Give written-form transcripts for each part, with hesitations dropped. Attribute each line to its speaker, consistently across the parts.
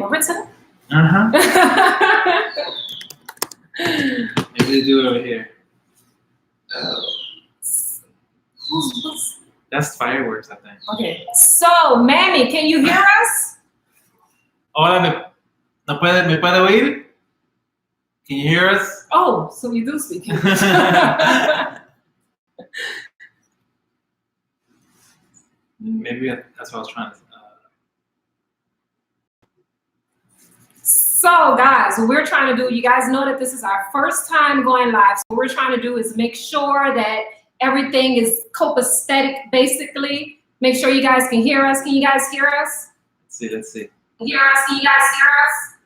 Speaker 1: overtime?
Speaker 2: Maybe they do it over here. That's fireworks, I think.
Speaker 1: Okay. So, Mammy, can you hear us?
Speaker 2: Hola, ¿me puede oír? Can you hear us?
Speaker 1: Oh, so you do speak English.
Speaker 2: Maybe that's what I was trying to.
Speaker 1: So, guys, what we're trying to do, you guys know that this is our first time going live. So what we're trying to do is make sure that everything is copacetic, basically. Make sure you guys can hear us. Can you guys hear us?
Speaker 2: Let's see.
Speaker 1: Hear us? Can you guys hear us?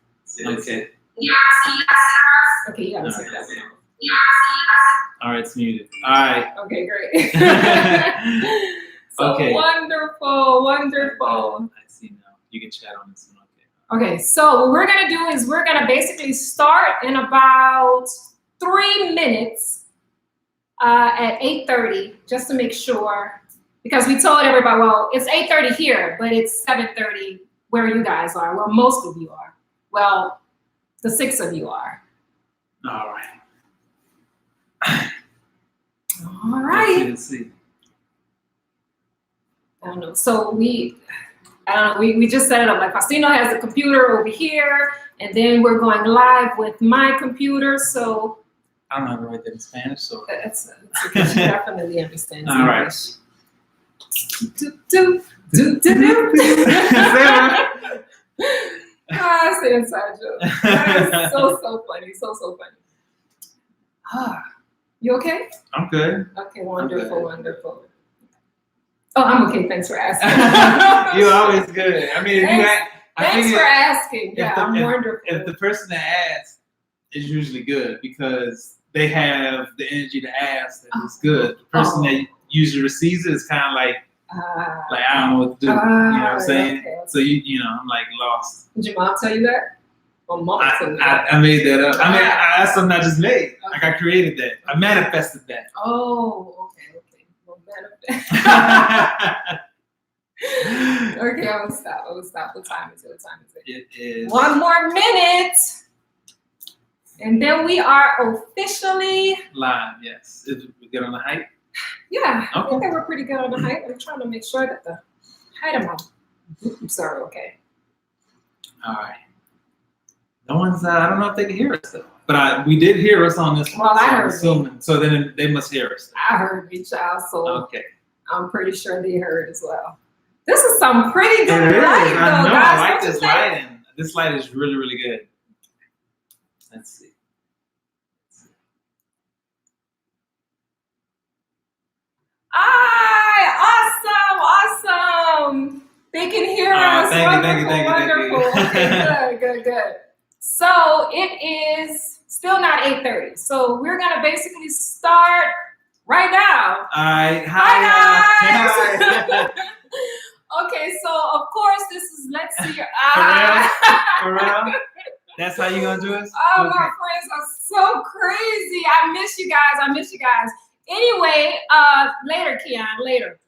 Speaker 2: Okay.
Speaker 1: Hear us? Can you guys hear us? Okay, you gotta take that one.
Speaker 2: All right, it's muted. All right.
Speaker 1: Okay, great. So
Speaker 2: Okay.
Speaker 1: wonderful.
Speaker 2: I see now. You can chat on this one.
Speaker 1: Okay, so what we're gonna do is we're gonna basically start in about 3 minutes at 8:30, just to make sure, because we told everybody, well, it's 8:30 here, but it's 7:30 where you guys are, where most of you are. Well, the 6 of you are.
Speaker 2: All right.
Speaker 1: All right.
Speaker 2: Let's see.
Speaker 1: I don't know. So we just set it up. Like Faustino has the computer over here, and then we're going live with my computer. So
Speaker 2: I don't know how to write that in Spanish, so
Speaker 1: it's okay. She definitely understands
Speaker 2: all right.
Speaker 1: English. It's an inside joke. That is so funny. So funny. You okay?
Speaker 2: I'm good.
Speaker 1: Okay, wonderful. Oh, I'm okay. Thanks for asking.
Speaker 2: You're always good. I mean,
Speaker 1: thanks for asking. Yeah, I'm wonderful.
Speaker 2: If the person that asks is usually good because they have the energy to ask, then it's good. The person that usually receives it is kind of like I don't know what to do. You know what I'm saying?
Speaker 1: Okay.
Speaker 2: So you know, I'm like lost.
Speaker 1: Did your mom tell you that? Or mom told you that?
Speaker 2: I made that up. I mean, that's something I just made. Okay. Like I created that. I manifested that.
Speaker 1: Oh, okay. Well, manifest. Okay, I will stop. What time is it?
Speaker 2: It is
Speaker 1: 1 more minute. And then we are officially
Speaker 2: live. Yes. Is we get on the height?
Speaker 1: Yeah,
Speaker 2: okay.
Speaker 1: I think that we're pretty good on the height. I'm trying to make sure that the height of my oops are okay.
Speaker 2: All right. No one's. I don't know if they can hear us though. But we did hear us on this one.
Speaker 1: Well, I heard.
Speaker 2: Assuming, so then they must hear us.
Speaker 1: I heard you, child. So
Speaker 2: okay.
Speaker 1: I'm pretty sure they heard as well. This is some pretty good light, though,
Speaker 2: I know.
Speaker 1: guys.
Speaker 2: I like this lighting. This light is really, really good. Let's see.
Speaker 1: Awesome. They can hear us.
Speaker 2: Thank you.
Speaker 1: Okay, good. So it is still not 8:30. So we're gonna basically start right now.
Speaker 2: All right.
Speaker 1: Hi guys. Okay, so of course this is let's see.
Speaker 2: For real? That's how you gonna do it?
Speaker 1: Oh, okay. My friends are so crazy. I miss you guys. Anyway, later, Keon, later.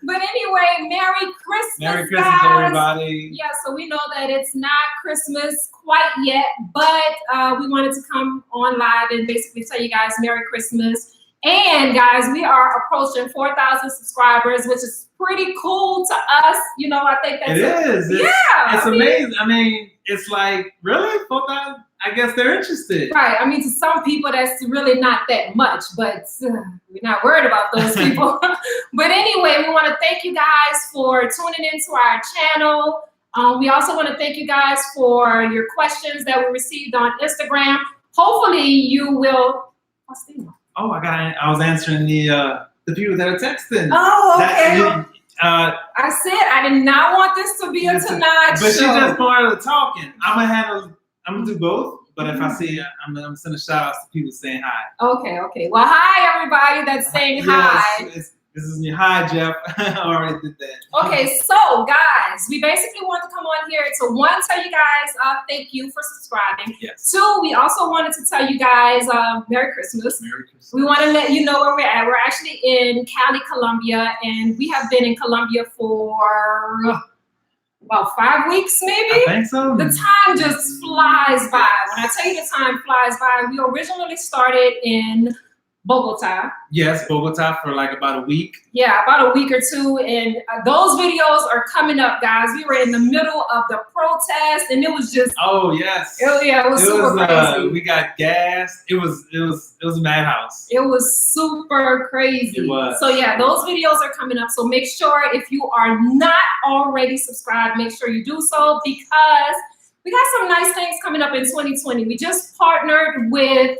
Speaker 1: But anyway, Merry Christmas,
Speaker 2: Merry Christmas,
Speaker 1: guys.
Speaker 2: everybody.
Speaker 1: Yeah, so we know that it's not Christmas quite yet, but we wanted to come on live and basically tell you guys Merry Christmas. And guys, we are approaching 4,000 subscribers, which is pretty cool to us. You know, I think that's
Speaker 2: It's amazing. I mean, it's like, really? 4,000? I guess they're interested.
Speaker 1: Right. I mean, to some people, that's really not that much, but we're not worried about those people. But anyway, we want to thank you guys for tuning into our channel. We also want to thank you guys for your questions that we received on Instagram. Hopefully you will.
Speaker 2: Oh, I was answering the people that are texting.
Speaker 1: Oh, okay. I said I did not want this to be a Tenaj show.
Speaker 2: But she's just part of the talking. I'm gonna do both. But if I see, I'm gonna send a shout out to people saying hi.
Speaker 1: Okay. Well, hi everybody that's saying hi.
Speaker 2: This is your hi, Jeff. I already did that.
Speaker 1: Okay, so guys, we basically want to come on here to one, tell you guys thank you for subscribing.
Speaker 2: Yes.
Speaker 1: 2, we also wanted to tell you guys Merry Christmas.
Speaker 2: Merry Christmas.
Speaker 1: We want to let you know where we're at. We're actually in Cali, Colombia, and we have been in Colombia for about 5 weeks, maybe.
Speaker 2: I think so.
Speaker 1: The time just flies by. When I tell you the time flies by, we originally started in Bogota.
Speaker 2: Yes, Bogota for like about a week.
Speaker 1: Yeah, about a week or two, and those videos are coming up, guys. We were in the middle of the protest, and it was just
Speaker 2: oh yes,
Speaker 1: it was super crazy.
Speaker 2: We got gas. It was a madhouse.
Speaker 1: It was super crazy.
Speaker 2: It was.
Speaker 1: So yeah, those videos are coming up. So make sure if you are not already subscribed, make sure you do so, because we got some nice things coming up in 2020. We just partnered with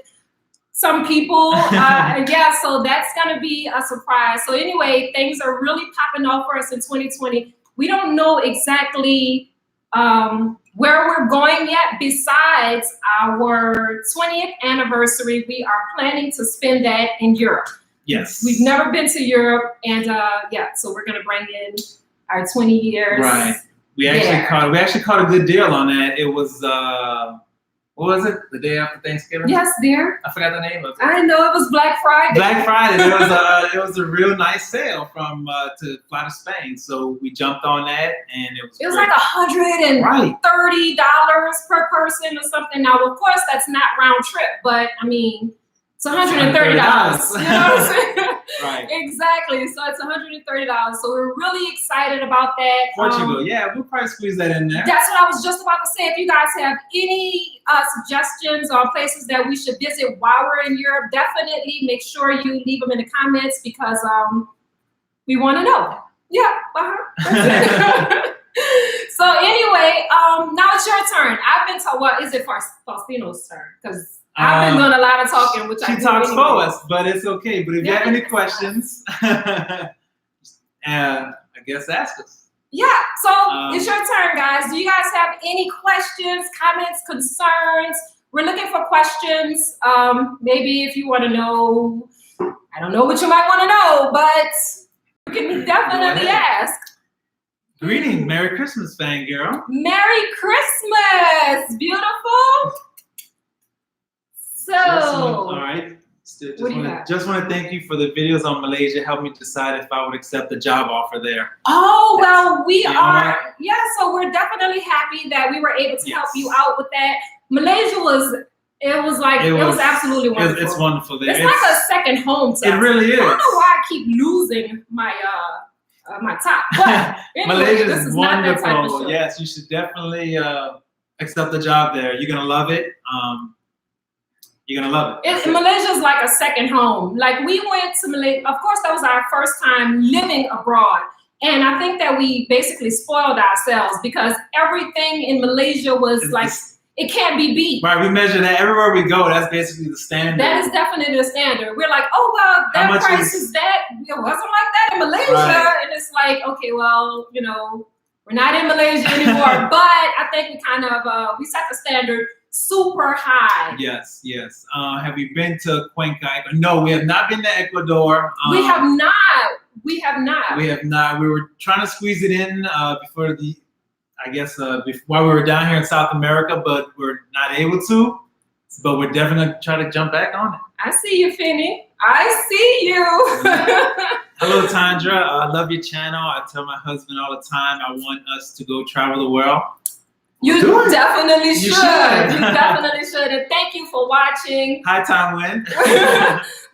Speaker 1: some people, yeah, so that's gonna be a surprise. So anyway, things are really popping off for us in 2020. We don't know exactly where we're going yet. Besides our 20th anniversary, we are planning to spend that in Europe.
Speaker 2: Yes.
Speaker 1: We've never been to Europe, and yeah, so we're gonna bring in our 20 years.
Speaker 2: Right. We actually caught a good deal on that. It was what was it? The day after Thanksgiving?
Speaker 1: Yes, dear.
Speaker 2: I forgot the name of it.
Speaker 1: I know it was Black Friday.
Speaker 2: Black Friday. It was a real nice sale from to fly to Spain. So we jumped on that, and it was
Speaker 1: like $130 per person or something. Now, of course, that's not round trip, but I mean, it's $130. You know what I'm saying?
Speaker 2: Right.
Speaker 1: Exactly. So it's $130. So we're really excited about that.
Speaker 2: Portugal, yeah, we'll probably squeeze that in there.
Speaker 1: That's what I was just about to say. If you guys have any suggestions on places that we should visit while we're in Europe, definitely make sure you leave them in the comments, because we want to know. Yeah. So anyway, now it's your turn. I've been told, well, is it Faustino's turn? Because I've been doing a lot of talking, which
Speaker 2: she talks for us, but it's okay. But if you have any questions, I guess ask us.
Speaker 1: Yeah, so it's your turn, guys. Do you guys have any questions, comments, concerns? We're looking for questions. Maybe if you want to know, I don't know what you might want to know, but you can definitely ask.
Speaker 2: Greetings, Merry Christmas, fangirl.
Speaker 1: Merry Christmas, beautiful. So,
Speaker 2: all right. Just want to thank you for the videos on Malaysia. Help me decide if I would accept the job offer there.
Speaker 1: Oh, well, we are. Yeah, so we're definitely happy that we were able to help you out with that. Malaysia was absolutely wonderful.
Speaker 2: It's wonderful there.
Speaker 1: It's like a second home to us.
Speaker 2: It really is.
Speaker 1: I don't know why I keep losing my my top. But anyway,
Speaker 2: Malaysia
Speaker 1: this
Speaker 2: is
Speaker 1: wonderful. Not that type of show.
Speaker 2: Yes, you should definitely accept the job there. You're gonna love it. You're gonna love it.
Speaker 1: Malaysia is like a second home. Like, we went to Malaysia. Of course, that was our first time living abroad, and I think that we basically spoiled ourselves, because everything in Malaysia was it can't be beat.
Speaker 2: Right, we measure that everywhere we go. That's basically the standard.
Speaker 1: That is definitely the standard. We're like, oh well, that price is that. It wasn't like that in Malaysia, and it's like, okay, well, you know, we're not in Malaysia anymore. But I think we kind of we set the standard super high.
Speaker 2: Yes, yes. Have you been to Cuenca? No, we have not been to Ecuador.
Speaker 1: We have not. We have not.
Speaker 2: We have not. We were trying to squeeze it in before the, while we were down here in South America, but we're not able to. But we're definitely going to try to jump back on it.
Speaker 1: I see you, Finny. I see you.
Speaker 2: Hello, Tandra. I love your channel. I tell my husband all the time, I want us to go travel the world.
Speaker 1: You definitely should. You definitely should. And thank you for watching.
Speaker 2: Hi, Tom Wynn.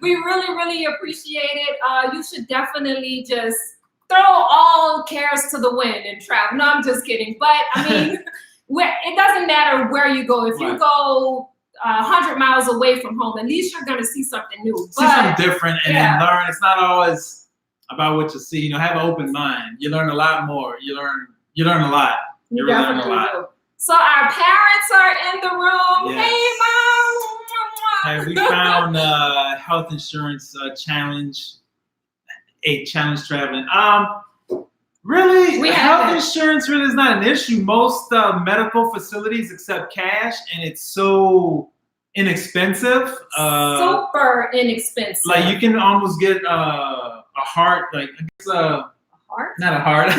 Speaker 1: We really, really appreciate it. You should definitely just throw all cares to the wind and travel. No, I'm just kidding. But I mean, it doesn't matter where you go. If you go 100 miles away from home, at least you're going to see something new.
Speaker 2: See something different and then learn. It's not always about what you see. You know, have an open mind. You learn a lot more. You learn a lot. You really learn a lot.
Speaker 1: Do. So our parents are in the room.
Speaker 2: Yes.
Speaker 1: Hey, Mom.
Speaker 2: Hey, we found health insurance challenge traveling. Really, health insurance really is not an issue. Most medical facilities accept cash, and it's so inexpensive.
Speaker 1: Super inexpensive.
Speaker 2: Like, you can almost get a heart, like, I guess a heart? Not a heart.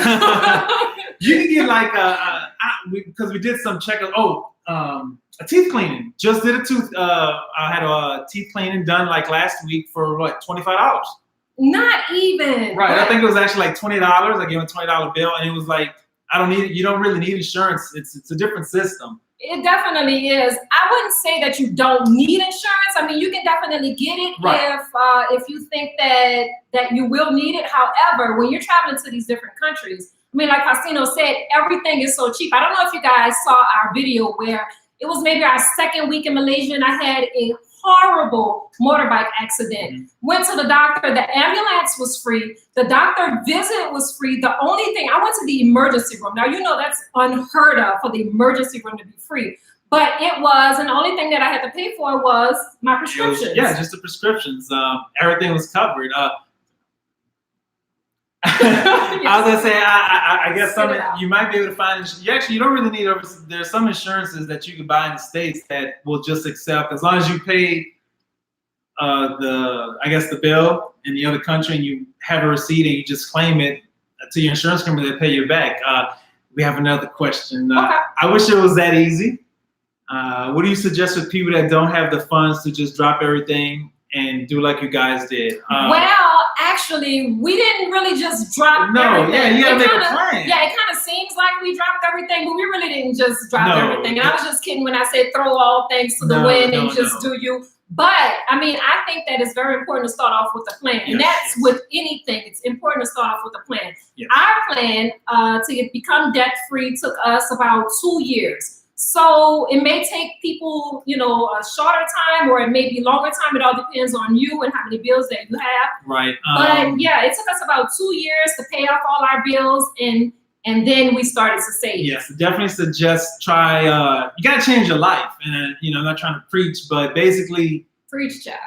Speaker 2: You can get like because we did some checkup. A teeth cleaning. Just did a tooth. I had a teeth cleaning done like last week for what, $25?
Speaker 1: Not even.
Speaker 2: Right. I think it was actually like $20. I gave him a $20 bill, and it was like You don't really need insurance. It's a different system.
Speaker 1: It definitely is. I wouldn't say that you don't need insurance. I mean, you can definitely get it if you think that you will need it. However, when you're traveling to these different countries, I mean, like Faustino said, everything is so cheap. I don't know if you guys saw our video where it was maybe our second week in Malaysia and I had a horrible motorbike accident. Went to the doctor. The ambulance was free. The doctor visit was free. The only thing, I went to the emergency room. Now, you know that's unheard of for the emergency room to be free. But it was, and the only thing that I had to pay for was my prescriptions.
Speaker 2: Just the prescriptions. Everything was covered.
Speaker 1: Yes.
Speaker 2: I was gonna say, I guess you might be able to find. You don't really need. There's some insurances that you can buy in the States that will just accept as long as you pay the bill in the other country and you have a receipt and you just claim it to your insurance company. They pay you back. We have another question. I wish it was that easy. What do you suggest with people that don't have the funds to just drop everything and do like you guys did?
Speaker 1: Well, actually, we didn't really just drop everything.
Speaker 2: Yeah, you gotta make a plan.
Speaker 1: Yeah, it kind of seems like we dropped everything, but we really didn't just drop everything. And I was just kidding when I said throw all things to the wind and just do you. But, I mean, I think that it's very important to start off with a plan. And that's with anything. It's important to start off with a plan. Yes. Our plan to become debt-free took us about 2 years. So it may take people, a shorter time, or it may be longer time. It all depends on you and how many bills that you have.
Speaker 2: Right.
Speaker 1: But yeah, it took us about 2 years to pay off all our bills, and then we started to save.
Speaker 2: Yes, definitely suggest try. You gotta change your life, and I'm not trying to preach, but basically,
Speaker 1: preach, child.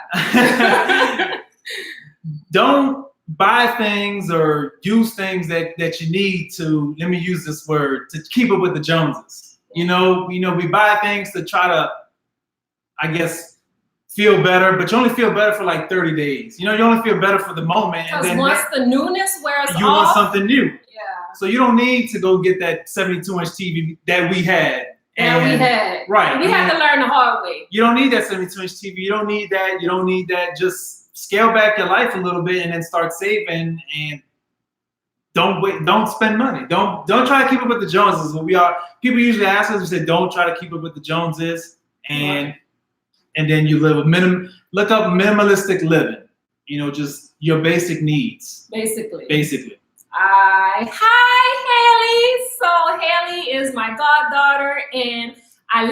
Speaker 2: Don't buy things or use things that you need to. Let me use this word to keep up with the Joneses. We buy things to try to, I guess, feel better, but you only feel better for like 30 days. You only feel better for the moment.
Speaker 1: Because once the newness wears off,
Speaker 2: you want something new.
Speaker 1: Yeah.
Speaker 2: So you don't need to go get that 72-inch TV that we had.
Speaker 1: Right. We had to learn the hard way.
Speaker 2: You don't need that 72-inch TV. You don't need that. You don't need that. Just scale back your life a little bit and then start saving and don't spend money. Don't try to keep up with the Joneses. People usually ask us, we say, don't try to keep up with the Joneses, and then you live look up minimalistic living. Just your basic needs. Basically.
Speaker 1: Hi, Haley. So Haley is my goddaughter, and I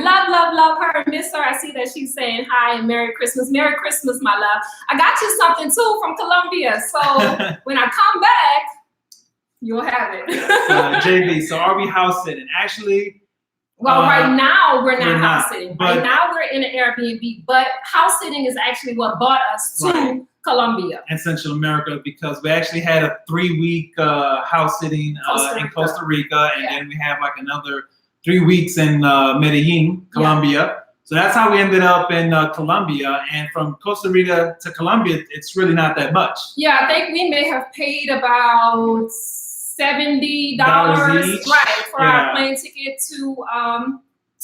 Speaker 1: love her, miss her. I see that she's saying hi and Merry Christmas. Merry Christmas, my love. I got you something too from Colombia. So when I come back, you'll have it.
Speaker 2: JB, so are we house sitting? Actually,
Speaker 1: right now we're not house sitting. Right now we're in an Airbnb, but house sitting is actually what brought us to Colombia
Speaker 2: and Central America, because we actually had a 3-week house sitting in Costa Rica, and then we have like another 3 weeks in Medellin, Colombia. Yeah. So that's how we ended up in Colombia. And from Costa Rica to Colombia, it's really not that much.
Speaker 1: Yeah, I think we may have paid about $70
Speaker 2: each,
Speaker 1: for our plane ticket to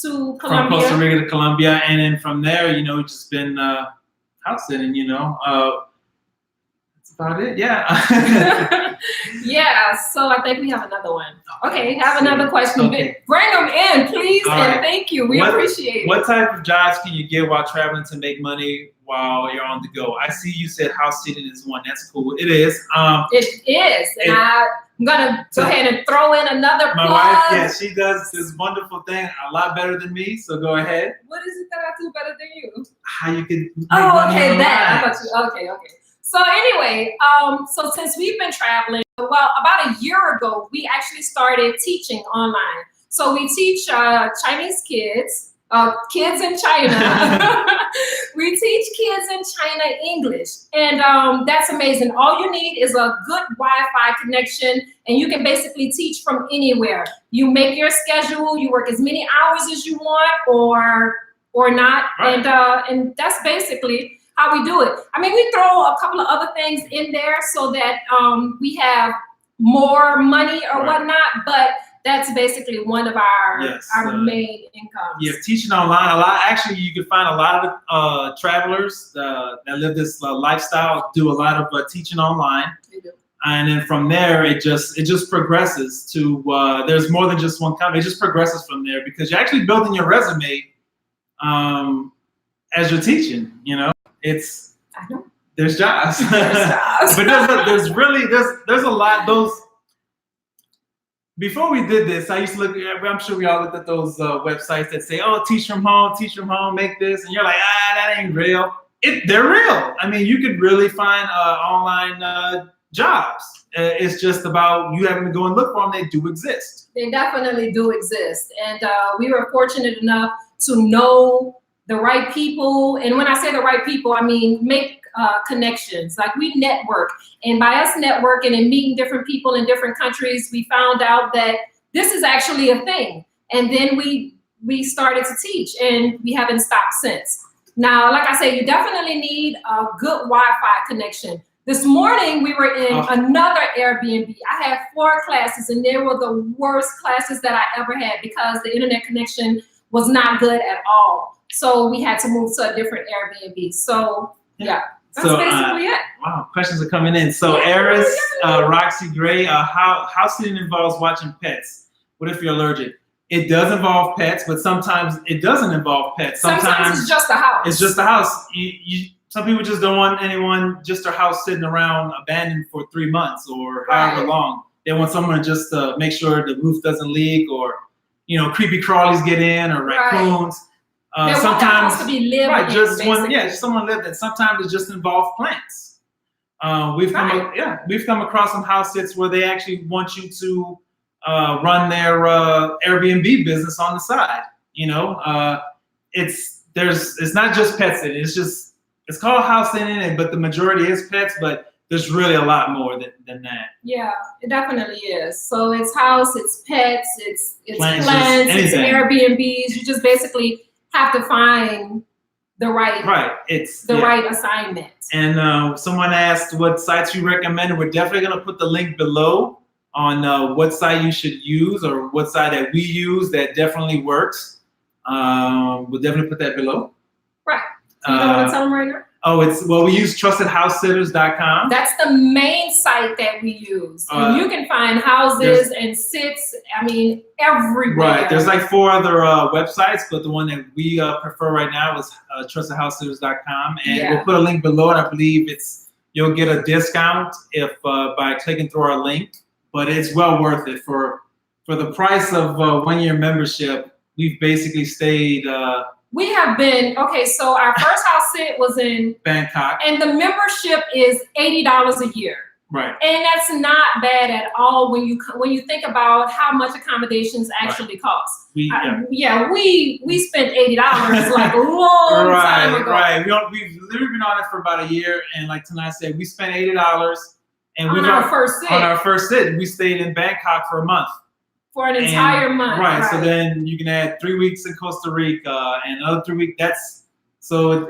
Speaker 1: Colombia.
Speaker 2: From Costa Rica to Colombia, and then from there, just been house sitting. That's about it. Yeah.
Speaker 1: Yeah. So I think we have another one. Okay, have another question. Okay. Bring them in, please, and thank you. We appreciate it.
Speaker 2: What type of jobs can you get while traveling to make money while you're on the go? I see you said house sitting is one. That's cool. It is.
Speaker 1: It is. And I'm gonna go ahead and throw in another plug.
Speaker 2: My wife, she does this wonderful thing a lot better than me. So go ahead.
Speaker 1: What is it that I do better than you?
Speaker 2: How you can make
Speaker 1: money online. That. I thought you. Okay. So anyway, so since we've been traveling, about a year ago, we actually started teaching online. So we teach Chinese kids. Kids in China. We teach kids in China English, and that's amazing. All you need is a good Wi-Fi connection, and you can basically teach from anywhere. You make your schedule, you work as many hours as you want, or not, and that's basically how we do it. I mean, we throw a couple of other things in there so that we have more money or whatnot, but that's basically one of our main incomes.
Speaker 2: Yeah, teaching online. Actually, you can find a lot of travelers that live this lifestyle do a lot of teaching online.
Speaker 1: They do.
Speaker 2: And then from there, it just progresses to there's more than just one company. It just progresses from there because you're actually building your resume as you're teaching. You know, there's jobs, but there's a lot. Those before we did this, I used to look. I'm sure we all looked at those websites that say, "Oh, teach from home, make this," and you're like, that ain't real. They're real. I mean, you could really find online jobs. It's just about you having to go and look for them. They do exist.
Speaker 1: They definitely do exist. And we were fortunate enough to know the right people. And when I say the right people, I mean make connections. Like we network. And by us networking and meeting different people in different countries, we found out that this is actually a thing. And then we started to teach and we haven't stopped since. Now, like I say, you definitely need a good Wi-Fi connection. This morning, we were in another Airbnb. I had 4 classes, and they were the worst classes that I ever had because the internet connection was not good at all. So we had to move to a different Airbnb. So, yeah, that's basically it.
Speaker 2: Wow, questions are coming in. So, Eris, Roxy Gray, house sitting involves watching pets. What if you're allergic? It does involve pets, but sometimes it doesn't involve pets.
Speaker 1: Sometimes it's just a house.
Speaker 2: It's just a house. Some people just don't want just their house sitting around abandoned for 3 months or however long. They want someone just to make sure the roof doesn't leak or, creepy crawlies get in or raccoons.
Speaker 1: They sometimes want the house to be lived in,
Speaker 2: just someone lived in. Sometimes it just involves plants. We've come across some house sits where they actually want you to run their Airbnb business on the side. It's not just pets in it. It's called house sitting in it, but the majority is pets. But there's really a lot more than that.
Speaker 1: Yeah, it definitely is. So it's house, it's pets, it's plants, it's Airbnbs. You just basically have to find the right right assignment.
Speaker 2: And someone asked what sites you recommend. We're definitely going to put the link below on what site you should use or what site that we use that definitely works. We'll definitely put that below.
Speaker 1: Right. So you don't want to tell them right now?
Speaker 2: We use trustedhousesitters.com.
Speaker 1: That's the main site that we use. And you can find houses and sits, everywhere.
Speaker 2: Right. There's like 4 other websites, but the one that we prefer right now is trustedhousesitters.com. And we'll put a link below, and I believe you'll get a discount if by clicking through our link. But it's well worth it for the price of 1-year membership. We've basically stayed.
Speaker 1: We have been so our first house sit was in
Speaker 2: Bangkok,
Speaker 1: and the membership is $80 a year.
Speaker 2: Right.
Speaker 1: And that's not bad at all when you think about how much accommodations actually cost. We spent $80 like a long time ago.
Speaker 2: Right. We've literally been on it for about a year, and like Tenaj said, we spent $80. And
Speaker 1: on our
Speaker 2: first sit, we stayed in Bangkok for a month.
Speaker 1: For an entire month.
Speaker 2: Right. So then you can add 3 weeks in Costa Rica and another 3 weeks. 3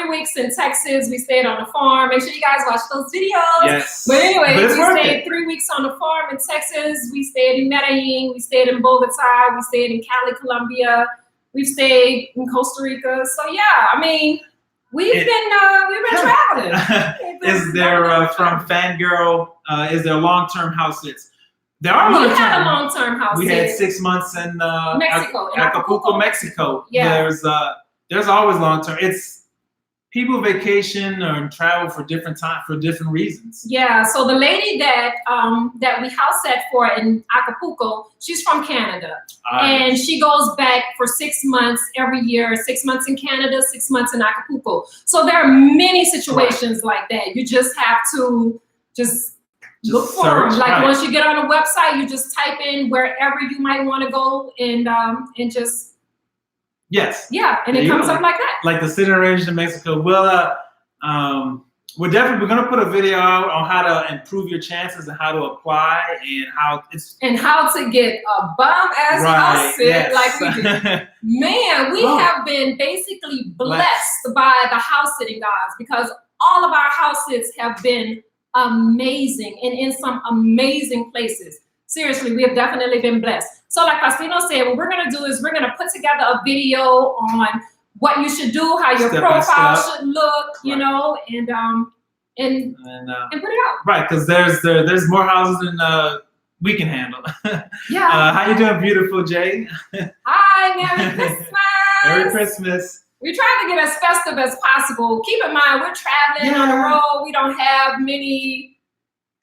Speaker 1: weeks in Texas. We stayed on the farm. Make sure you guys watch those videos.
Speaker 2: Yes.
Speaker 1: But anyway, we stayed 3 weeks on the farm in Texas. We stayed in Medellin. We stayed in Bogota. We stayed in Cali, Colombia. We've stayed in Costa Rica. So we've been traveling.
Speaker 2: Is there from Fangirl? Is there long-term house sits? There are long-term.
Speaker 1: We had a long-term house.
Speaker 2: We had 6 months in
Speaker 1: Mexico,
Speaker 2: Acapulco, Mexico.
Speaker 1: Yeah.
Speaker 2: There's always long-term. It's people vacation or travel for different reasons.
Speaker 1: Yeah. So the lady that we house sat for in Acapulco, she's from Canada, and she goes back for 6 months every year. 6 months in Canada, 6 months in Acapulco. So there are many situations like that. You just have to look for them. Like once you get on a website, you just type in wherever you might want to go and just.
Speaker 2: Yes.
Speaker 1: Yeah, and it comes up like that.
Speaker 2: Like the sitting arranged in Mexico. Well, we're going to put a video out on how to improve your chances and how to apply and how
Speaker 1: to get a bomb ass house sit like we do. Man, we have been basically blessed by the house sitting gods because all of our house sits have been amazing and in some amazing places. Seriously, we have definitely been blessed. So like Faustino said, what we're going to do is we're going to put together a video on what you should do, how your profile should look, and and put it out.
Speaker 2: Right, because there's more houses than we can handle.
Speaker 1: Yeah.
Speaker 2: How you doing, beautiful Jay?
Speaker 1: Hi, Merry Christmas.
Speaker 2: Merry Christmas.
Speaker 1: We're trying to get as festive as possible. Keep in mind, we're traveling on the road. We don't have many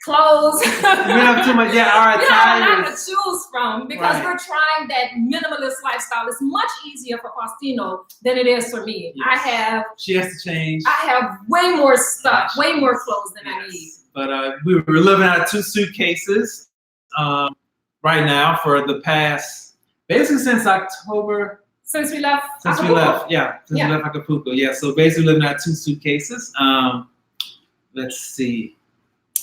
Speaker 1: clothes.
Speaker 2: We don't have too much. Yeah, our
Speaker 1: we don't have a lot to
Speaker 2: attires.
Speaker 1: choose from because we're trying that minimalist lifestyle. It's much easier for Faustino than it is for me.
Speaker 2: Yes. She has to change.
Speaker 1: I have way more stuff, way more clothes than I need.
Speaker 2: But we were living out of 2 suitcases right now for the past, basically since October.
Speaker 1: Since we left.
Speaker 2: Since we left Acapulco. Yeah, so basically living out of 2 suitcases. Let's see.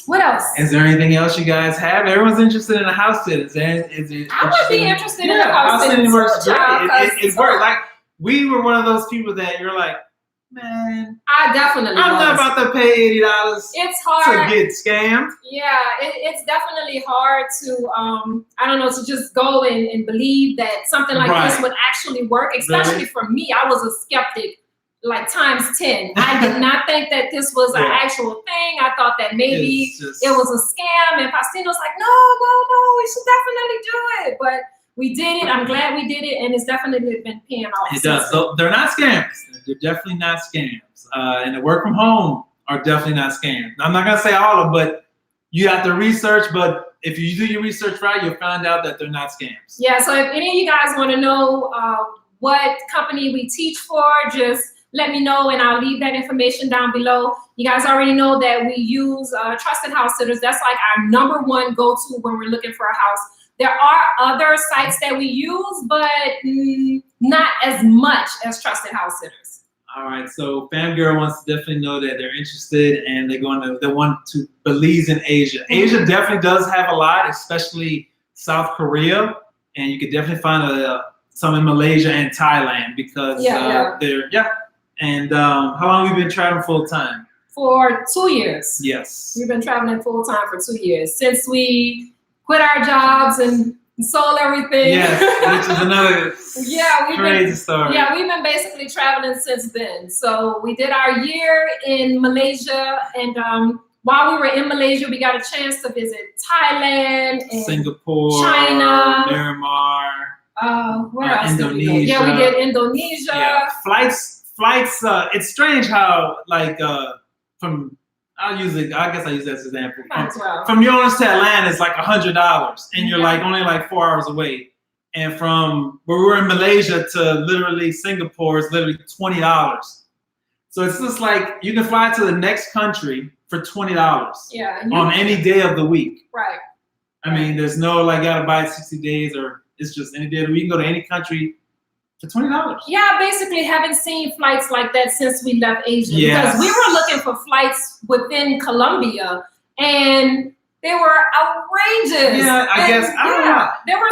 Speaker 1: What else?
Speaker 2: Is there anything else you guys have? Everyone's interested in a house sit.
Speaker 1: I would be interested in a house sit.
Speaker 2: It works great. It worked. Like, we were one of those people that you're like, man,
Speaker 1: I definitely
Speaker 2: I'm not about to pay $80
Speaker 1: it's hard
Speaker 2: to get scammed.
Speaker 1: Yeah, it's definitely hard to I don't know, to just go and believe that something like this would actually work, especially for me. I was a skeptic like times 10. I did not think that this was an actual thing. I thought that maybe it was a scam, and Faustino's like, no, we should definitely do it. But we did it. I'm glad we did it, and it's definitely been paying off.
Speaker 2: It does. So they're not scams. They're definitely not scams. And the work from home are definitely not scams. I'm not gonna say all of them, but you have to research. But if you do your research right, you'll find out that they're not scams.
Speaker 1: Yeah. So if any of you guys want to know what company we teach for, just let me know, and I'll leave that information down below. You guys already know that we use Trusted House Sitters. That's like our #1 go-to when we're looking for a house. There are other sites that we use, but not as much as Trusted House Sitters.
Speaker 2: All right, so Fam Girl wants to definitely know that they're interested and they want to Belize in Asia. Asia definitely does have a lot, especially South Korea, and you could definitely find some in Malaysia and Thailand because they're And how long have you been traveling full time?
Speaker 1: For 2 years.
Speaker 2: Yes.
Speaker 1: We've been traveling full time for 2 years since we quit our jobs and sold everything.
Speaker 2: Yes, which is another crazy story.
Speaker 1: Yeah, we've been basically traveling since then. So we did our year in Malaysia, and while we were in Malaysia, we got a chance to visit Thailand and
Speaker 2: Singapore,
Speaker 1: China,
Speaker 2: Myanmar,
Speaker 1: where else
Speaker 2: Indonesia.
Speaker 1: Did we go? Yeah, we did Indonesia.
Speaker 2: Yeah. Flights. It's strange how I guess I use that as an example. From New Orleans to Atlanta is like $100, and you're like only like 4 hours away. And from where we were in Malaysia to literally Singapore is literally $20. So it's just like you can fly to the next country for $20.
Speaker 1: Yeah.
Speaker 2: On any day of the week.
Speaker 1: Right.
Speaker 2: I mean, there's no like gotta buy 60 days or it's just any day of the week. You can go to any country for $20.
Speaker 1: Yeah, I basically haven't seen flights like that since we left Asia. Because we were looking for flights within Colombia, and they were outrageous.
Speaker 2: Yeah, I don't know.
Speaker 1: They were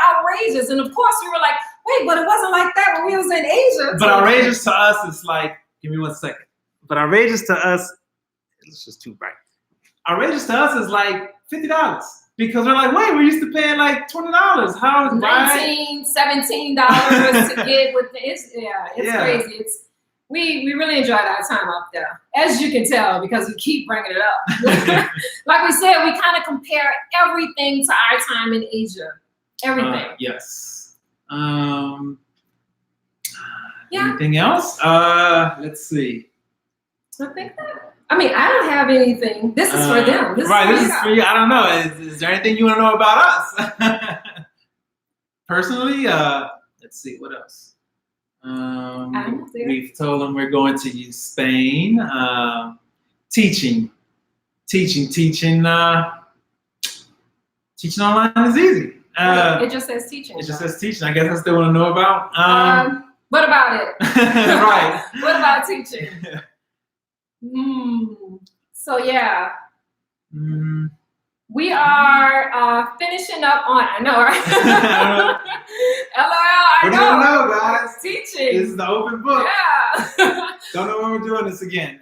Speaker 1: outrageous, and of course we were like, wait, but it wasn't like that when we was in Asia.
Speaker 2: But outrageous to us is like, give me 1 second. But outrageous to us, it's just too bright. Outrageous to us is like $50. Because we're like, wait, we're used to paying like $20. How is
Speaker 1: $19, $17 to get with it's crazy. We really enjoyed our time up there, as you can tell, because we keep bringing it up. Like we said, we kind of compare everything to our time in Asia. Everything.
Speaker 2: Yes. Anything else? Let's see.
Speaker 1: I mean, I don't have anything. This is for them. This is
Speaker 2: for you. I don't know. Is there anything you want to know about us? Personally, let's see. What else? We've told them we're going to Spain. Teaching online is easy.
Speaker 1: It just says teaching.
Speaker 2: It just says teaching. I guess that's what they want to know about.
Speaker 1: What about it?
Speaker 2: Right.
Speaker 1: What about teaching? So yeah. We are finishing up on, I know, right? LOL,
Speaker 2: What do you know, guys?
Speaker 1: Teaching.
Speaker 2: This is the open book.
Speaker 1: Yeah.
Speaker 2: Don't know when we're doing this again.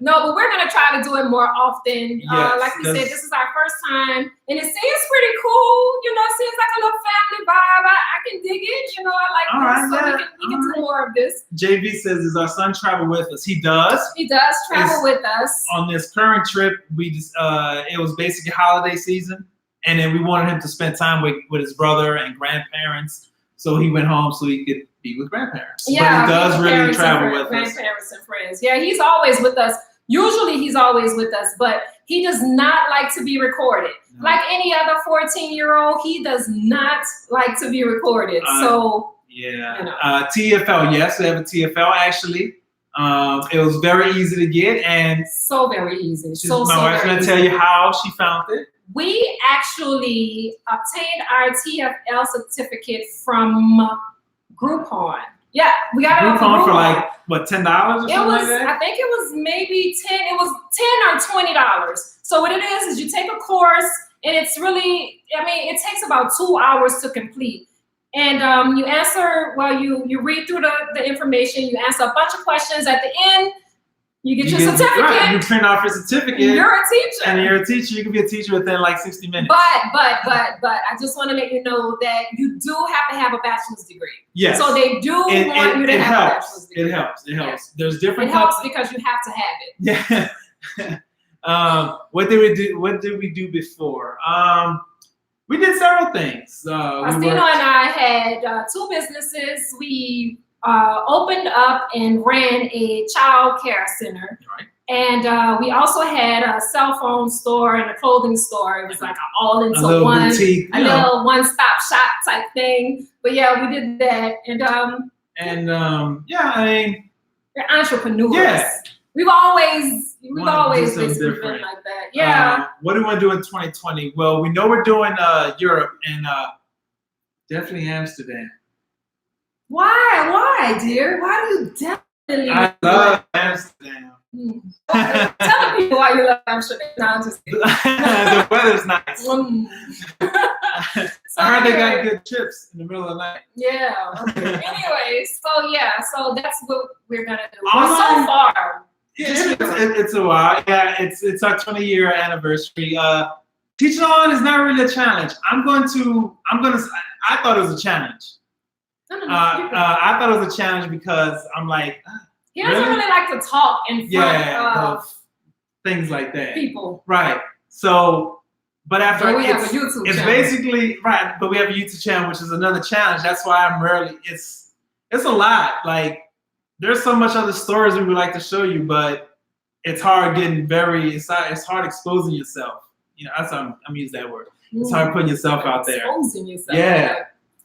Speaker 1: No, but we're going to try to do it more often.
Speaker 2: Yes,
Speaker 1: like we said, this is our first time, and it seems pretty cool. You know, it seems like a little family vibe. I can dig it. You know, I like this. So we can do little more of this.
Speaker 2: JB says, "Does our son travel with us?" He does.
Speaker 1: He does travel with us.
Speaker 2: On this current trip, we just it was basically holiday season, and then we wanted him to spend time with his brother and grandparents. So he went home so he could be with grandparents.
Speaker 1: Yeah,
Speaker 2: but he does really travel with us.
Speaker 1: Grandparents and friends. Yeah, he's always with us. Usually he's always with us, but he does not like to be recorded. No. Like any other 14-year-old, he does not like to be recorded.
Speaker 2: Yeah. You know. TFL, yes, we have a TFL actually. It was very easy to get, and
Speaker 1: so very easy.
Speaker 2: My wife's gonna tell you how she found it.
Speaker 1: We actually obtained our TFL certificate from Groupon. Yeah, we got it
Speaker 2: Groupon for like what, $10 or something like that?
Speaker 1: I think it was maybe 10. It was $10 or $20. So what it is you take a course, and it's really, I mean, it takes about 2 hours to complete. And you answer, well, you read through the information, you answer a bunch of questions. At the end, you get your certificate.
Speaker 2: Right. You print off your certificate.
Speaker 1: And you're a teacher.
Speaker 2: And you're a teacher. You can be a teacher within like 60 minutes.
Speaker 1: But I just want to let you know that you do have to have a bachelor's degree.
Speaker 2: Yes.
Speaker 1: So they do want you to have a bachelor's degree.
Speaker 2: It helps.
Speaker 1: Yes.
Speaker 2: There's different.
Speaker 1: It helps because you have to have
Speaker 2: it. Yeah. What did we do? What did we do before? We did several things.
Speaker 1: Tino and I had 2 businesses. We opened up and ran a child care center.
Speaker 2: Right.
Speaker 1: And we also had a cell phone store and a clothing store. It was like all into one,
Speaker 2: boutique,
Speaker 1: a little one-stop shop type thing. But yeah, we did that. And
Speaker 2: yeah, I mean,
Speaker 1: we're entrepreneurs.
Speaker 2: Yeah.
Speaker 1: We've always been
Speaker 2: different
Speaker 1: like that. Yeah.
Speaker 2: What do we want to do in 2020? Well, we know we're doing Europe and definitely Amsterdam.
Speaker 1: Why, dear? Why do you definitely?
Speaker 2: I love Amsterdam.
Speaker 1: Tell people why you love Amsterdam. No, I'm just kidding.
Speaker 2: The weather's nice. I heard they got good chips in the middle of the night.
Speaker 1: Yeah. Okay. Anyway, so that's what we're gonna do. So far.
Speaker 2: Yeah, it's a while. Yeah, it's our 20-year anniversary. Teaching online is not really a challenge. I thought it was a challenge. I thought it was a challenge because I'm like,
Speaker 1: he doesn't really like to talk in front of
Speaker 2: things like that.
Speaker 1: People.
Speaker 2: Right. So, but after
Speaker 1: we have a YouTube
Speaker 2: it's
Speaker 1: channel.
Speaker 2: Basically right. But we have a YouTube channel, which is another challenge. That's why I'm rarely. It's a lot. Like there's so much other stories we would like to show you, but it's hard getting it's hard exposing yourself. You know, that's how I'm use that word. It's hard putting yourself out there.
Speaker 1: Exposing yourself.
Speaker 2: Yeah.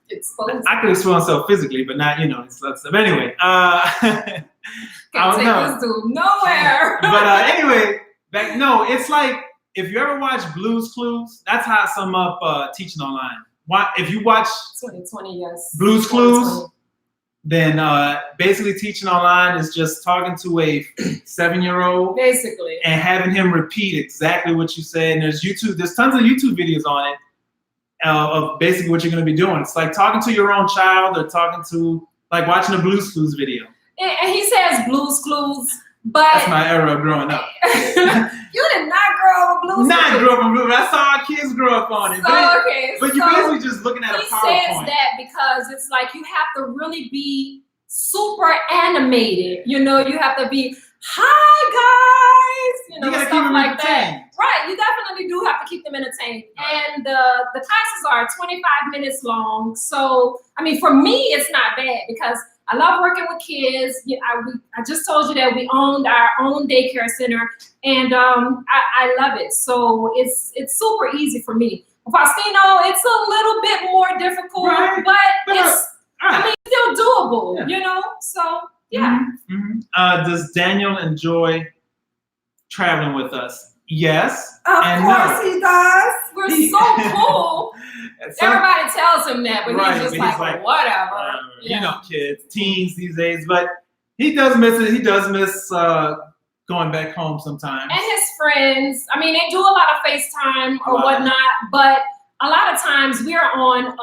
Speaker 1: Exposing.
Speaker 2: I could expose myself physically, but not, stuff. Anyway, I don't know.
Speaker 1: This dude nowhere.
Speaker 2: But anyway, it's like if you ever watch Blue's Clues, that's how I sum up teaching online. If you watch
Speaker 1: 2020, yes.
Speaker 2: Blue's Clues, then basically teaching online is just talking to a 7-year-old,
Speaker 1: basically,
Speaker 2: and having him repeat exactly what you said. And there's tons of YouTube videos on it. Of basically what you're going to be doing. It's like talking to your own child or like watching a Blue's Clues video.
Speaker 1: And he says Blue's Clues, but...
Speaker 2: That's my era of growing up.
Speaker 1: You did not grow up with Blue's Clues.
Speaker 2: Not grow up with Blue's. That's how our kids grow up on it. But you're basically just looking at a PowerPoint.
Speaker 1: He says that because it's like you have to really be super animated. You have to be, hi guys, stuff like that. Right, you definitely do have to keep them entertained. And the classes are 25 minutes long. So, I mean, for me, it's not bad because I love working with kids. I just told you that we owned our own daycare center, and I love it. So it's super easy for me. Faustino, it's a little bit more difficult,
Speaker 2: right.
Speaker 1: but it's still doable, So yeah.
Speaker 2: Mm-hmm. Does Daniel enjoy traveling with us? Yes.
Speaker 1: Of course he does. We're so cool. Everybody tells him that, but he's just like, whatever.
Speaker 2: Kids, teens these days. But he does miss it. He does miss going back home sometimes.
Speaker 1: And his friends. I mean, they do a lot of FaceTime or whatnot, but a lot of times we're on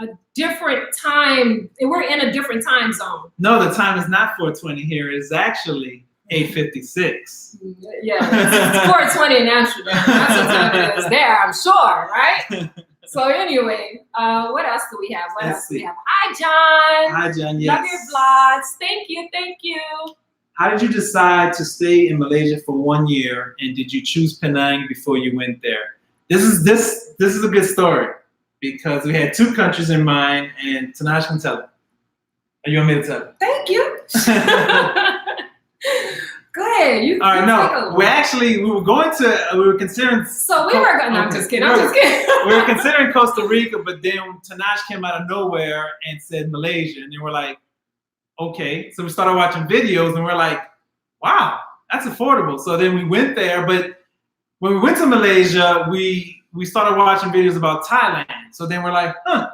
Speaker 1: a different time. We're in a different time zone.
Speaker 2: No, the time is not 4:20 here. It's actually 8:56.
Speaker 1: Yeah, it's 4:20 in Amsterdam. That's what time it is there, I'm sure, right? So anyway, what else do we have?
Speaker 2: Let's see.
Speaker 1: Hi, John.
Speaker 2: Hi, John. Yes.
Speaker 1: Love your vlogs. Thank you.
Speaker 2: How did you decide to stay in Malaysia for 1 year, and did you choose Penang before you went there? This is a good story because we had 2 countries in mind, and Tenaj can tell it. Or you want me to tell it?
Speaker 1: Thank you. Go ahead. You.
Speaker 2: All right. No, we were considering.
Speaker 1: So we were going. No, I'm just kidding.
Speaker 2: We were considering Costa Rica, but then Tenaj came out of nowhere and said Malaysia, and then we're like, okay. So we started watching videos, and we're like, wow, that's affordable. So then we went there, but when we went to Malaysia, we started watching videos about Thailand. So then we're like, huh.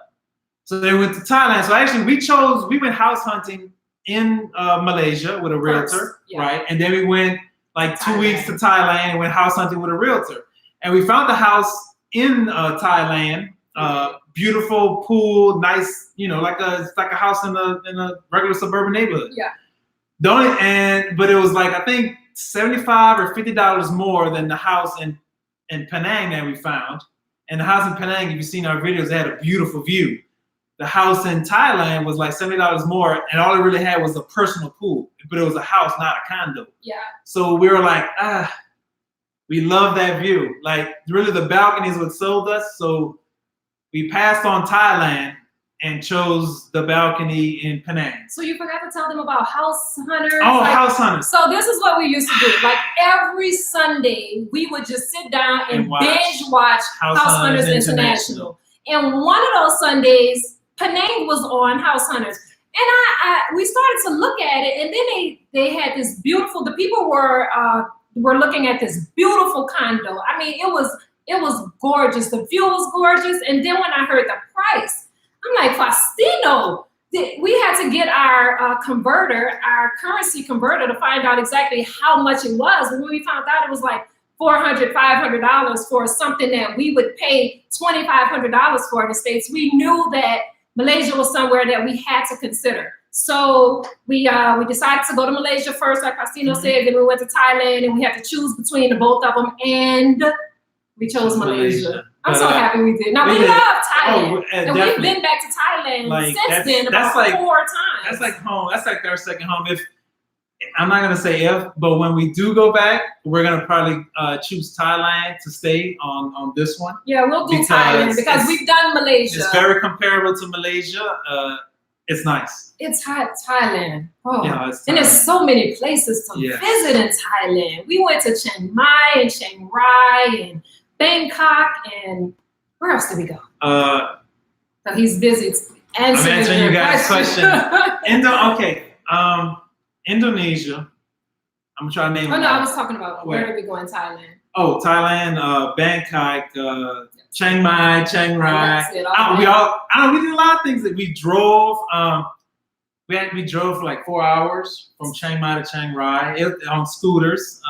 Speaker 2: So then we went to Thailand. So actually, we went house hunting in Malaysia with a realtor, right? And then we went like 2 weeks to Thailand and went house hunting with a realtor. And we found the house in Thailand, beautiful pool, nice, like a house in a regular suburban neighborhood.
Speaker 1: Yeah.
Speaker 2: But it was like, I think $75 or $50 more than the house in Penang that we found. And the house in Penang, if you've seen our videos, it had a beautiful view. The house in Thailand was like $70 more, and all it really had was a personal pool, but it was a house, not a condo.
Speaker 1: Yeah.
Speaker 2: So we were like, we love that view. Like, really, the balcony is what sold us. So we passed on Thailand and chose the balcony in Penang.
Speaker 1: So you forgot to tell them about House Hunters.
Speaker 2: Oh, House Hunters.
Speaker 1: So this is what we used to do. Like every Sunday, we would just sit down and binge watch House Hunters International. And one of those Sundays, Penang was on House Hunters, and we started to look at it, and then they had this beautiful. The people were looking at this beautiful condo. I mean, it was gorgeous. The view was gorgeous, and then when I heard the price, I'm like, Faustino. We had to get our currency converter, to find out exactly how much it was. And when we found out, it was like $400, $500 for something that we would pay $2,500 for in the States. We knew that Malaysia was somewhere that we had to consider. So we decided to go to Malaysia first, like Faustino said, then we went to Thailand, and we had to choose between the both of them, and we chose Malaysia. I'm so happy we did. Now, we love Thailand, and we've been back to Thailand since then about 4 times.
Speaker 2: That's like home. That's like our second home. I'm not going to say if, but when we do go back, we're going to probably choose Thailand to stay on this one.
Speaker 1: Yeah, we'll do Thailand because we've done Malaysia.
Speaker 2: It's very comparable to Malaysia. It's nice.
Speaker 1: It's hot, Thailand. Oh,
Speaker 2: yeah, it's Thailand.
Speaker 1: And there's so many places to visit in Thailand. We went to Chiang Mai and Chiang Rai and Bangkok, and where else did we go? So he's busy answering
Speaker 2: you guys' question. Indonesia. I'm trying to name.
Speaker 1: Oh no, I was talking about where did we go in Thailand?
Speaker 2: Oh, Thailand, Bangkok, Chiang Mai, Chiang Rai. We did a lot of things that we drove. We drove for like 4 hours from Chiang Mai to Chiang Rai on scooters.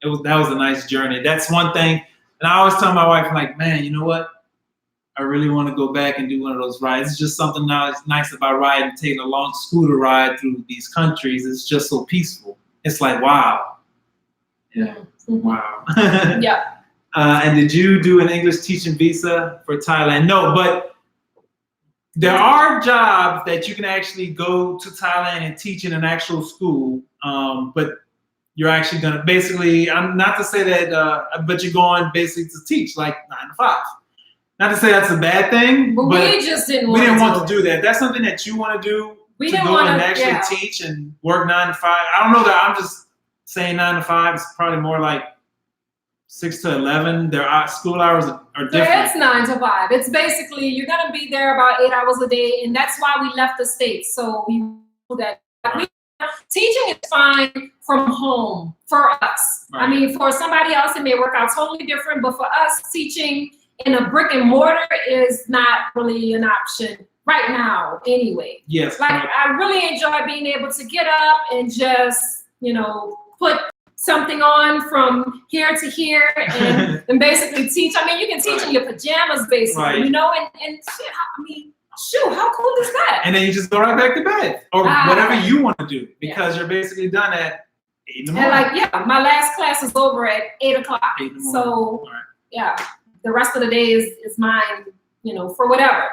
Speaker 2: That was a nice journey. That's one thing. And I always tell my wife, like, man, you know what? I really want to go back and do one of those rides. It's just something now that's nice about riding, taking a long scooter ride through these countries. It's just so peaceful. It's like, wow. Yeah. Mm-hmm. Wow.
Speaker 1: Yeah.
Speaker 2: And did you do an English teaching visa for Thailand? No, but there are jobs that you can actually go to Thailand and teach in an actual school. But you're actually going to basically, not to say that, but you're going basically to teach like 9 to 5. Not to say that's a bad thing, but
Speaker 1: we just didn't
Speaker 2: want to do that. That's something that you want to do.
Speaker 1: We
Speaker 2: to
Speaker 1: didn't
Speaker 2: go
Speaker 1: want
Speaker 2: and
Speaker 1: to
Speaker 2: actually teach and work 9 to 5. I don't know that I'm just saying 9 to 5. It's probably more like 6 to 11. Their school hours are different.
Speaker 1: It's 9 to 5. It's basically you're gonna be there about 8 hours a day, and that's why we left the States. So we knew that teaching is fine from home for us. Right. I mean, for somebody else, it may work out totally different, but for us, teaching in a brick and mortar is not really an option right now anyway.
Speaker 2: Yes.
Speaker 1: Like I really enjoy being able to get up and just, put something on from here to here and basically teach. I mean, you can teach in your pajamas basically, and shit, shoot, how cool is that?
Speaker 2: And then you just go right back to bed or whatever you want to do because you're basically done at 8 in the morning.
Speaker 1: And my last class is over at 8 o'clock.
Speaker 2: 8 in the morning.
Speaker 1: So, the rest of the day is mine, for whatever.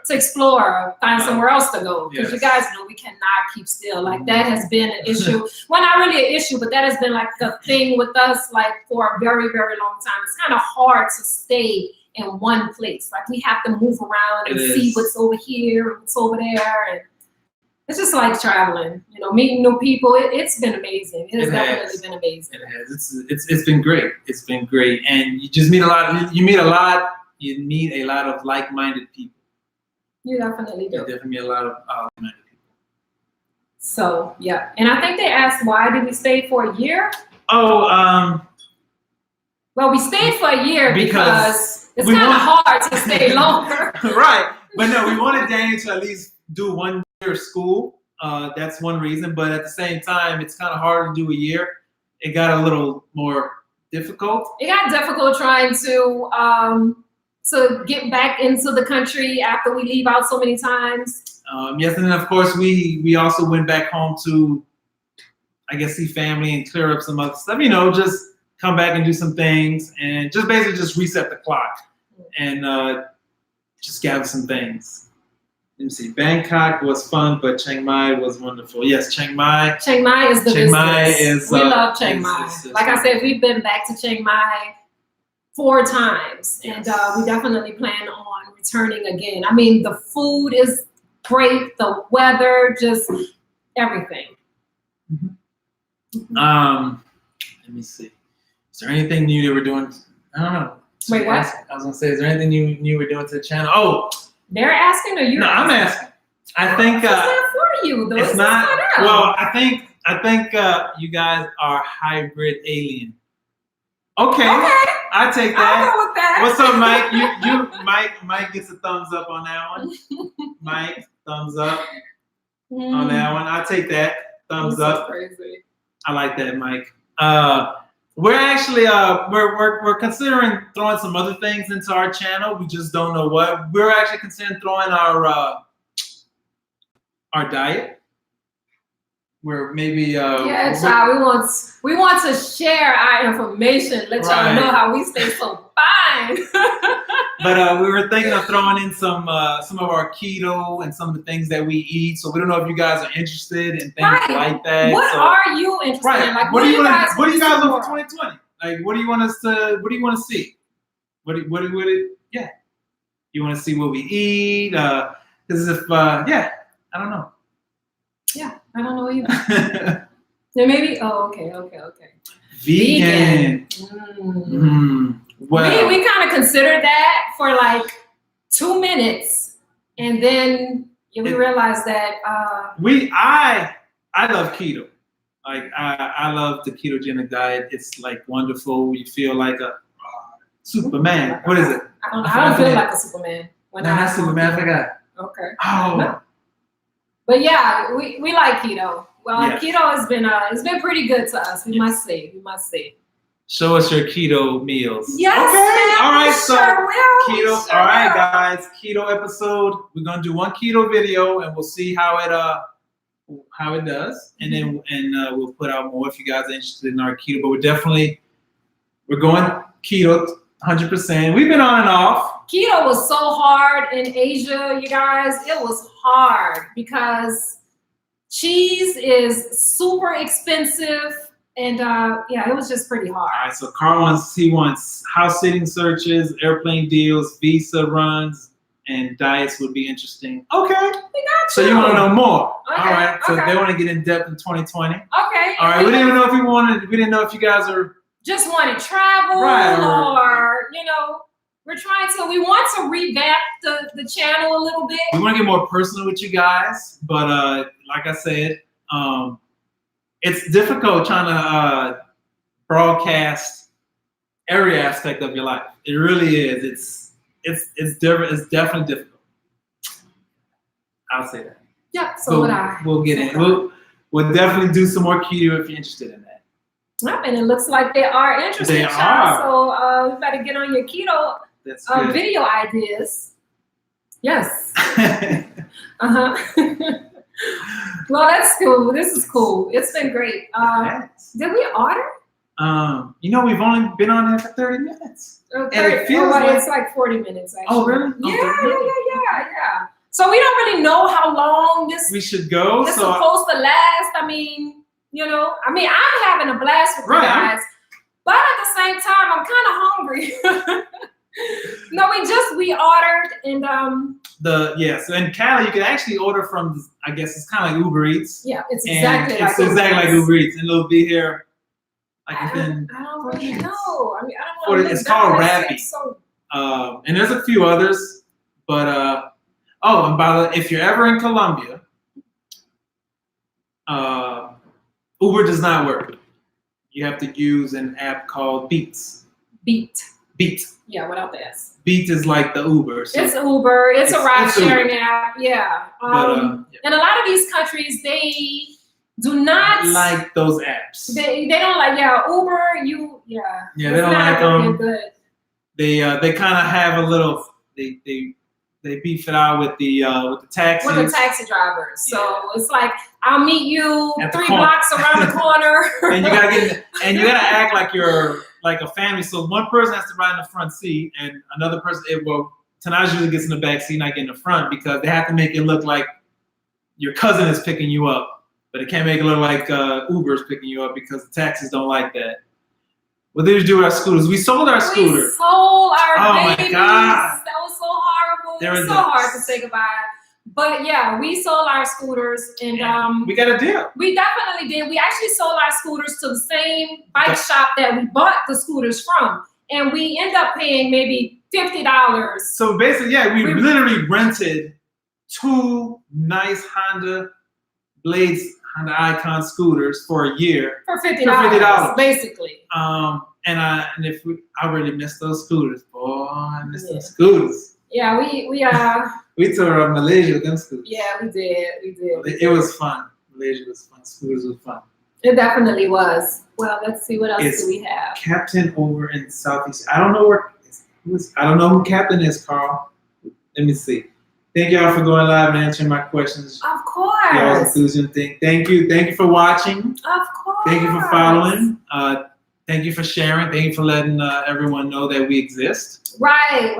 Speaker 1: To explore, find somewhere else to go. Because you guys know we cannot keep still. Like that has been an issue. Well, not really an issue, but that has been like a thing with us like for a very, very long time. It's kind of hard to stay in one place. Like we have to move around and see what's over here, what's over there. And it's just like traveling, meeting new people. It's been amazing. It has definitely been amazing.
Speaker 2: It has. It's been great. It's been great. And you just meet a lot. You meet a lot of like-minded people.
Speaker 1: You definitely do.
Speaker 2: You definitely meet a lot of like-minded people.
Speaker 1: So, yeah. And I think they asked, why did we stay for a year?
Speaker 2: Oh,
Speaker 1: well, we stayed for a year because it's kind of hard to stay longer.
Speaker 2: Right. But no, we wanted Danny to at least do 1 year of school. That's one reason. But at the same time, it's kind of hard to do a year. It got a little more difficult.
Speaker 1: It got difficult trying to get back into the country after we leave out so many times.
Speaker 2: Yes, and then of course we also went back home to, I guess, see family and clear up some other stuff. Just come back and do some things and just basically just reset the clock and just gather some things. Let me see. Bangkok was fun, but Chiang Mai was wonderful. Yes, Chiang Mai.
Speaker 1: Chiang Mai is the
Speaker 2: Chiang
Speaker 1: business.
Speaker 2: Mai is.
Speaker 1: We love Chiang Mai. Like I said, we've been back to Chiang Mai 4 times, and we definitely plan on returning again. I mean, the food is great, the weather, just everything.
Speaker 2: Let me see. Is there anything new that we're doing? I don't know.
Speaker 1: Wait, what?
Speaker 2: I was gonna say, is there anything new we're doing to the channel? Oh,
Speaker 1: they're asking, or you?
Speaker 2: No, I'm asking. I think
Speaker 1: it's not for you, though.
Speaker 2: It's not. Well, I think you guys are hybrid alien. Okay. I take that.
Speaker 1: I'll go with that.
Speaker 2: What's up, Mike? Mike gets a thumbs up on that one. Mike, thumbs up on that one. I take that. Thumbs up.
Speaker 1: Crazy.
Speaker 2: I like that, Mike. We're actually we're considering throwing some other things into our channel. We just don't know what. We're actually considering throwing our diet. Where maybe
Speaker 1: child, we want to share our information, let y'all know how we stay so fine.
Speaker 2: But we were thinking of throwing in some of our keto and some of the things that we eat. So we don't know if you guys are interested in things like that.
Speaker 1: What are you interested in? Like,
Speaker 2: what do you guys look for 2020? Like, what do you want to see? What yeah. You want to see what we eat? Because if I don't know.
Speaker 1: Yeah, I don't know either. Then maybe. Oh, okay.
Speaker 2: Vegan. Well,
Speaker 1: we kind of considered that for like 2 minutes, and then we realized that
Speaker 2: I love keto. Like I love the ketogenic diet. It's like wonderful. You feel like a Superman. What is it?
Speaker 1: I don't feel like a Superman.
Speaker 2: Not Superman. I forgot.
Speaker 1: Okay.
Speaker 2: Oh.
Speaker 1: But yeah, we like keto. Well, keto has been it's been pretty good to us. We must say.
Speaker 2: Show us your keto meals.
Speaker 1: Yes.
Speaker 2: Okay. All right. So
Speaker 1: keto.
Speaker 2: All right, guys. Keto episode. We're gonna do 1 keto video, and we'll see how it does, and then we'll put out more if you guys are interested in our keto. But we're going keto 100%. We've been on and off.
Speaker 1: Keto was so hard in Asia, you guys. It was hard because cheese is super expensive, and it was just pretty hard.
Speaker 2: All right, so Carl wants house sitting searches, airplane deals, visa runs, and diets would be interesting. Okay, we got you. So you want to know more? Okay. All right. So they want to get in depth in 2020. Okay. All right. We didn't know if we wanted. We didn't know if you guys are
Speaker 1: just want to travel, or we want to revamp the channel a little bit.
Speaker 2: We want to get more personal with you guys, but like I said, it's difficult trying to broadcast every aspect of your life. It really is. It's different. It's definitely difficult. I'll say that.
Speaker 1: Yeah. So
Speaker 2: we'll get in. We'll definitely do some more keto if you're interested in that.
Speaker 1: Yep, and it looks like they are interested.
Speaker 2: They are.
Speaker 1: So you better get on your keto video ideas. Yes. Well, that's cool. This is cool. It's been great. Did we order?
Speaker 2: You know, we've only been on there for 30 minutes.
Speaker 1: And
Speaker 2: it feels
Speaker 1: it's like 40 minutes, actually.
Speaker 2: Oh, really?
Speaker 1: Yeah. So we don't really know how long this
Speaker 2: we should go.
Speaker 1: This is supposed to last. I mean, I'm having a blast with you guys, but at the same time, I'm kind of hungry. No, we ordered and
Speaker 2: so in Cali you can actually order from, I guess it's kind of like Uber Eats.
Speaker 1: Yeah, it's exactly like
Speaker 2: Uber Eats, and it'll be here like within.
Speaker 1: I don't really know. I mean, I don't know.
Speaker 2: It's called Rappi. And there's a few others, but and by the way, if you're ever in Colombia, Uber does not work. You have to use an app called Beats. Beat.
Speaker 1: Yeah, without the S.
Speaker 2: Beat is like the Uber. So
Speaker 1: it's Uber. It's a ride-sharing app. Yeah.
Speaker 2: And
Speaker 1: a lot of these countries, they do not
Speaker 2: like those apps.
Speaker 1: They don't like Uber.
Speaker 2: Yeah, they don't like them.
Speaker 1: Good.
Speaker 2: They kind of have a little. They beef it out with the taxis.
Speaker 1: With the taxi drivers. So it's like, I'll meet you
Speaker 2: at
Speaker 1: 3 blocks around the corner.
Speaker 2: and you gotta act like you're like a family. So one person has to ride in the front seat, and another person. Tenaj usually gets in the back seat, not get in the front, because they have to make it look like your cousin is picking you up, but it can't make it look like Uber's picking you up, because the taxis don't like that. What did we do with our scooters? We sold our scooter.
Speaker 1: We sold our babies.
Speaker 2: My God.
Speaker 1: That was so horrible. It was so hard to say goodbye. But yeah, we sold our scooters, and
Speaker 2: we got a deal.
Speaker 1: We definitely did. We actually sold our scooters to the same bike shop that we bought the scooters from, and we ended up paying maybe $50.
Speaker 2: So basically, we literally rented 2 nice Honda Blades, Honda Icon scooters for a year
Speaker 1: for $50, basically.
Speaker 2: I really miss those scooters, boy. I miss those scooters.
Speaker 1: Yeah,
Speaker 2: we tore up Malaysia with them scooters.
Speaker 1: Yeah, we did.
Speaker 2: It was fun. Malaysia was fun. Scooters was fun.
Speaker 1: It definitely was. Well, let's see what else do we have.
Speaker 2: Captain over in Southeast. I don't know who Captain is, Carl. Let me see. Thank y'all for going live and answering my questions.
Speaker 1: Of course.
Speaker 2: Y'all's enthusiasm thing. Thank you. Thank you for watching.
Speaker 1: Of course.
Speaker 2: Thank you for following. Thank you for sharing. Thank you for letting everyone know that we exist.
Speaker 1: Right.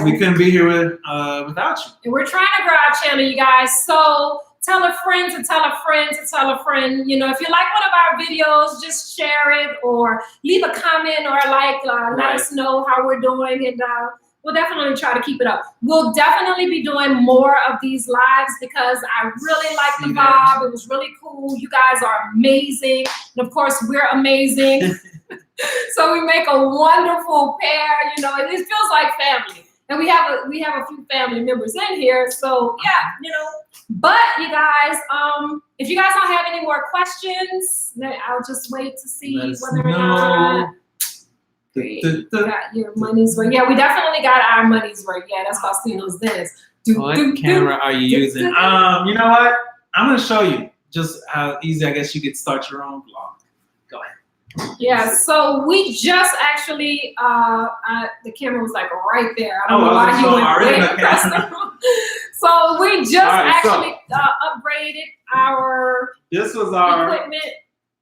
Speaker 2: We couldn't be here without you.
Speaker 1: And we're trying to grow our channel, you guys. So tell a friend to tell a friend to tell a friend. If you like one of our videos, just share it or leave a comment or let us know how we're doing, and we'll definitely try to keep it up. We'll definitely be doing more of these lives because I really like the vibe. It was really cool. You guys are amazing. And of course, we're amazing. So we make a wonderful pair. It feels like family. And we have a few family members in here. So yeah, But you guys, if you guys don't have any more questions, then I'll just wait to see whether or not you got your money's worth. Yeah, we definitely got our money's worth. Yeah, that's Faustino's dance.
Speaker 2: What camera are you using? You know what? I'm gonna show you just how easy I guess you could start your own vlog. Go ahead.
Speaker 1: Yeah, so we just actually the camera was like right there. I don't know why you went there. So we just upgraded our equipment.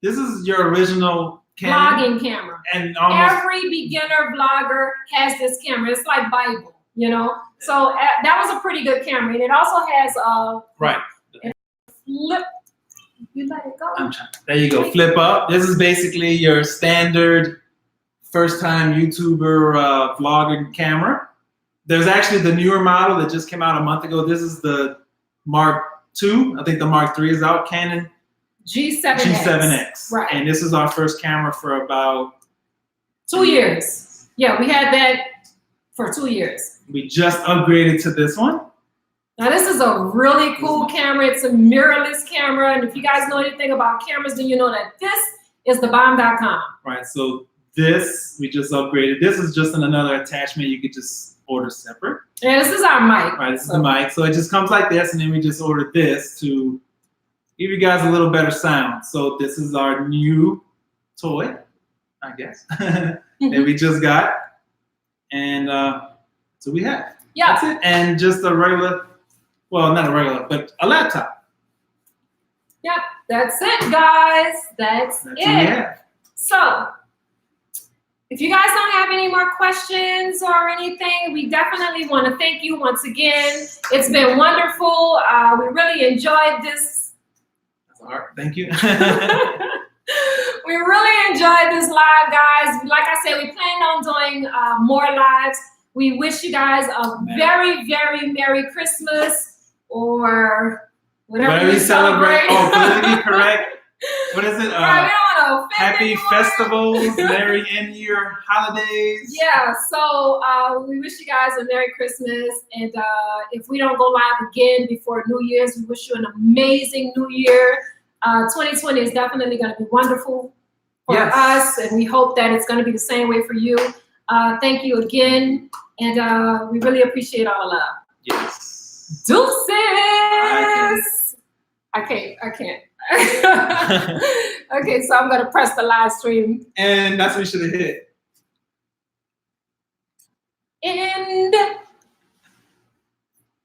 Speaker 2: This is your original
Speaker 1: vlogging camera.
Speaker 2: And
Speaker 1: every beginner vlogger has this camera. It's like Bible, So that was a pretty good camera, and it also has flip. You let it go.
Speaker 2: There you go. Flip up. This is basically your standard first-time YouTuber vlogging camera. There's actually the newer model that just came out a month ago. This is the Mark II. I think the Mark III is out. Canon G7X.
Speaker 1: Right.
Speaker 2: And this is our first camera for about
Speaker 1: 2 years. Yeah, we had that for 2 years.
Speaker 2: We just upgraded to this one.
Speaker 1: Now this is a really cool camera. It's a mirrorless camera. And if you guys know anything about cameras, then you know that this is the bomb.com.
Speaker 2: Right, so this, we just upgraded. This is just another attachment you could just order separate.
Speaker 1: Yeah, this is our mic.
Speaker 2: Right, this is the mic. So it just comes like this, and then we just ordered this to give you guys a little better sound. So this is our new toy, I guess, that we just got. And so we have.
Speaker 1: Yeah.
Speaker 2: That's it. And just a regular, well, not a regular, but a laptop.
Speaker 1: Yep, that's it, guys. That's it. So if you guys don't have any more questions or anything, we definitely want to thank you once again. It's been wonderful. We really enjoyed this.
Speaker 2: That's all right. Thank you.
Speaker 1: We really enjoyed this live, guys. Like I said, we plan on doing more lives. We wish you guys a very, very Merry Christmas or whatever you celebrate.
Speaker 2: Oh, politically correct. What is it?
Speaker 1: Right, we don't want to offend
Speaker 2: Happy
Speaker 1: anyone.
Speaker 2: festivals, Merry End Year holidays.
Speaker 1: Yeah, so we wish you guys a Merry Christmas. And if we don't go live again before New Year's, we wish you an amazing New Year. 2020 is definitely going to be wonderful for us, and we hope that it's going to be the same way for you. Thank you again, and we really appreciate all the love.
Speaker 2: Yes.
Speaker 1: Deuces! I can't. Okay, so I'm going to press the live stream.
Speaker 2: And that's what we should have hit.
Speaker 1: End.